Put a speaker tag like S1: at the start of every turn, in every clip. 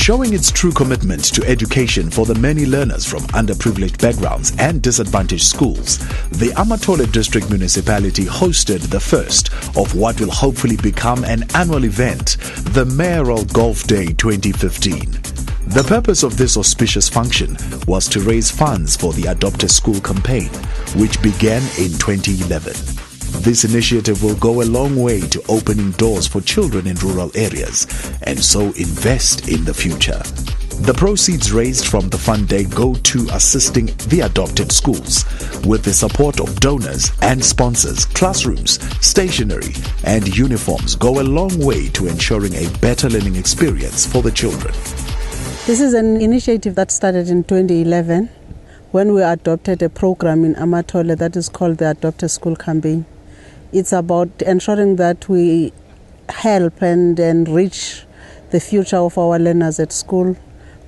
S1: Showing its true commitment to education for the many learners from underprivileged backgrounds and disadvantaged schools, the Amatole District Municipality hosted the first of what will hopefully become an annual event, the Mayoral Golf Day 2015. The purpose of this auspicious function was to raise funds for the Adopt a School campaign, which began in 2011. This initiative will go a long way to opening doors for children in rural areas and so invest in the future. The proceeds raised from the fund day go to assisting the adopted schools. With the support of donors and sponsors, classrooms, stationery and uniforms go a long way to ensuring a better learning experience for the children.
S2: This is an initiative that started in 2011 when we adopted a program in Amatole that is called the Adopt a School campaign. It's about ensuring that we help and enrich the future of our learners at school.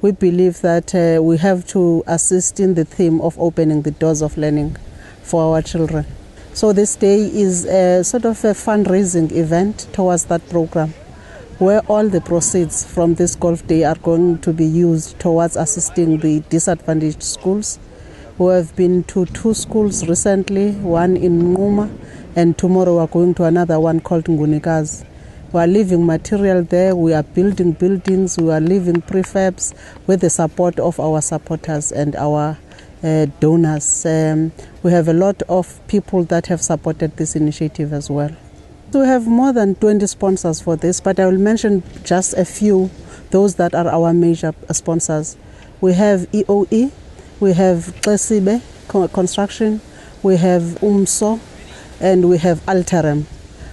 S2: We believe that we have to assist in the theme of opening the doors of learning for our children. So this day is a sort of a fundraising event towards that program, where all the proceeds from this golf day are going to be used towards assisting the disadvantaged schools. We have been to 2 schools recently, one in Nguma, and tomorrow we are going to another one called Ngunikazi. We are leaving material there, we are building buildings, we are leaving prefabs with the support of our supporters and our donors. We have a lot of people that have supported this initiative as well. We have more than 20 sponsors for this, but I will mention just a few, those that are our major sponsors. We have EOE, we have Xesibe Construction, we have UMSO, and we have Alterem.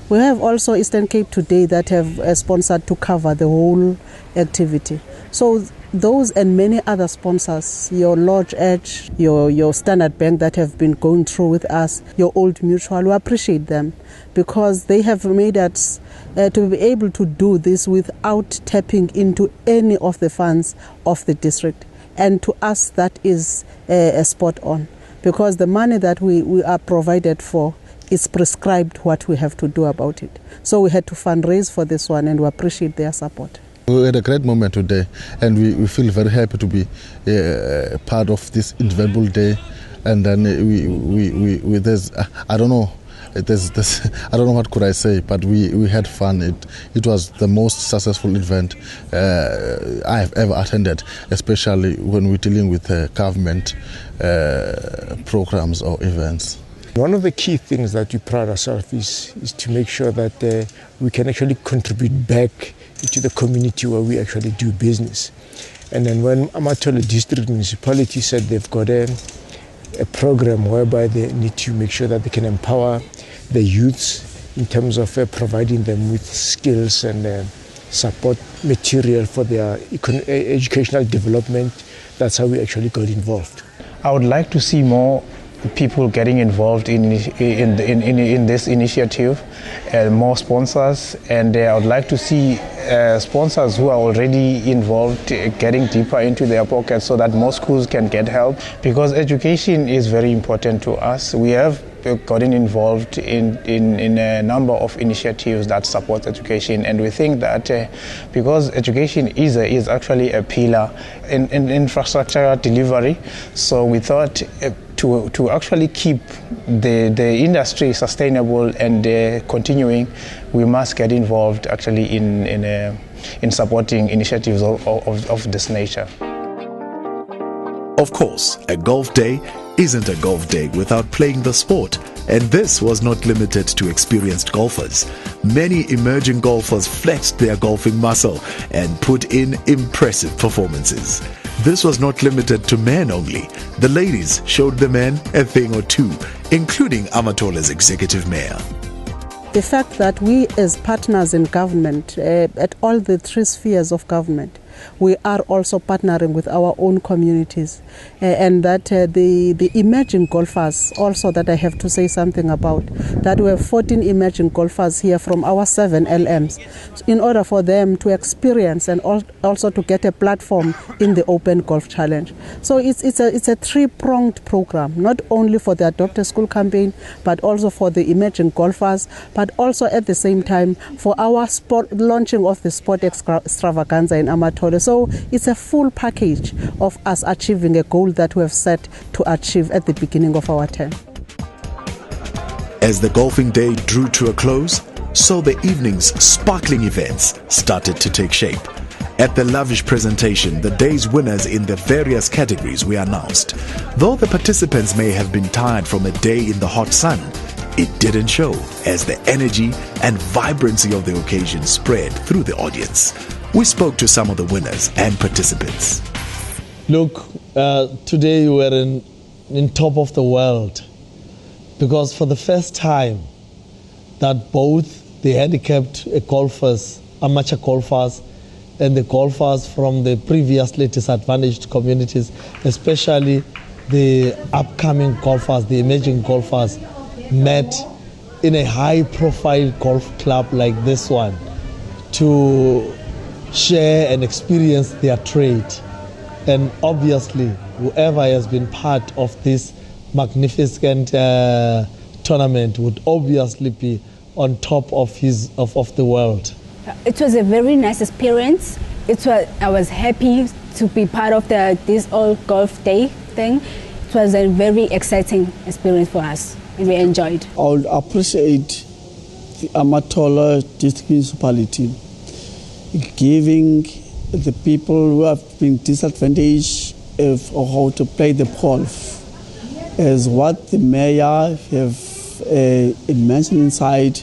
S2: We have also Eastern Cape Today that have sponsored to cover the whole activity. So those and many other sponsors, your Lodge Edge, your Standard Bank that have been going through with us, your Old Mutual, we appreciate them because they have made us to be able to do this without tapping into any of the funds of the district. And to us that is a spot on, because the money that we are provided for is prescribed what we have to do about it. So we had to fundraise for this one and we appreciate their support.
S3: We had a great moment today and we feel very happy to be part of this invaluable day. And then there's, I don't know what could I say, but we had fun. It was the most successful event I have ever attended, especially when we're dealing with government programs or events.
S4: One of the key things that we pride ourselves is to make sure that we can actually contribute back to the community where we actually do business. And then when Amatole District Municipality said they've got a program whereby they need to make sure that they can empower the youths in terms of providing them with skills and support material for their educational development, that's how we actually got involved.
S5: I would like to see more people getting involved in this initiative, more sponsors, and I would like to see sponsors who are already involved getting deeper into their pockets so that more schools can get help, because education is very important to us. We have gotten involved in a number of initiatives that support education, and we think that because education is actually a pillar in infrastructure delivery, so we thought to actually keep the industry sustainable and continuing, we must get involved actually in supporting initiatives of this nature.
S1: Of course, a golf day isn't a golf day without playing the sport, and this was not limited to experienced golfers. Many emerging golfers flexed their golfing muscle and put in impressive performances. This was not limited to men only. The ladies showed the men a thing or two, including Amatole's executive mayor.
S2: The fact that we as partners in government, at all the 3 spheres of government, we are also partnering with our own communities, and that the emerging golfers also, that I have to say something about, that we have 14 emerging golfers here from our 7 LMs, in order for them to experience and also to get a platform in the Open Golf Challenge. So it's a 3-pronged program, not only for the Adopt a School campaign, but also for the emerging golfers, but also at the same time for our sport launching of the sport extravaganza in Amatole, Amatole. So it's a full package of us achieving a goal that we have set to achieve at the beginning of our term.
S1: As the golfing day drew to a close, so the evening's sparkling events started to take shape. At the lavish presentation, the day's winners in the various categories were announced. Though the participants may have been tired from a day in the hot sun, it didn't show, as the energy and vibrancy of the occasion spread through the audience. We spoke to some of the winners and participants.
S6: Look, today we're in top of the world, because for the first time that both the handicapped golfers, amateur golfers, and the golfers from the previously disadvantaged communities, especially the upcoming golfers, the emerging golfers, met in a high-profile golf club like this one to share and experience their trade. And obviously, whoever has been part of this magnificent tournament would obviously be on top of the world.
S7: It was a very nice experience. I was happy to be part of this all golf day thing. It was a very exciting experience for us, and we enjoyed.
S8: I would appreciate the Amatole District Municipality giving the people who have been disadvantaged of how to play the golf, as what the mayor have mentioned inside,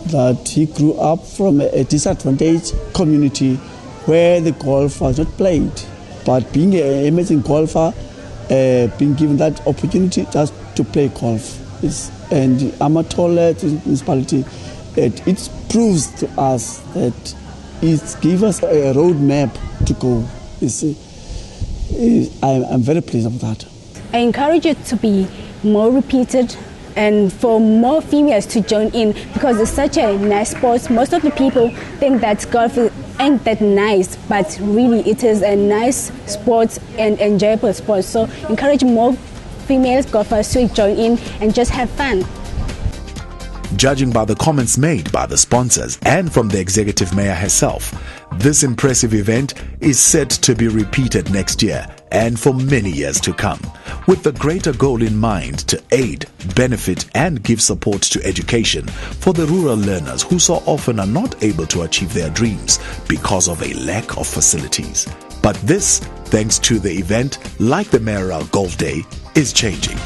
S8: that he grew up from a disadvantaged community where the golf was not played. But being an amazing golfer, being given that opportunity just to play golf. And Amatole Municipality, it proves to us that it gives us a roadmap to go. You see, I'm very pleased with that.
S7: I encourage it to be more repeated, and for more females to join in, because it's such a nice sport. Most of the people think that golf ain't that nice, but really it is a nice sport and enjoyable sport. So encourage more female golfers to join in and just have fun.
S1: Judging by the comments made by the sponsors and from the executive mayor herself, this impressive event is set to be repeated next year and for many years to come, with the greater goal in mind to aid, benefit and give support to education for the rural learners who so often are not able to achieve their dreams because of a lack of facilities. But this, thanks to the event like the Mayoral Golf Day, is changing.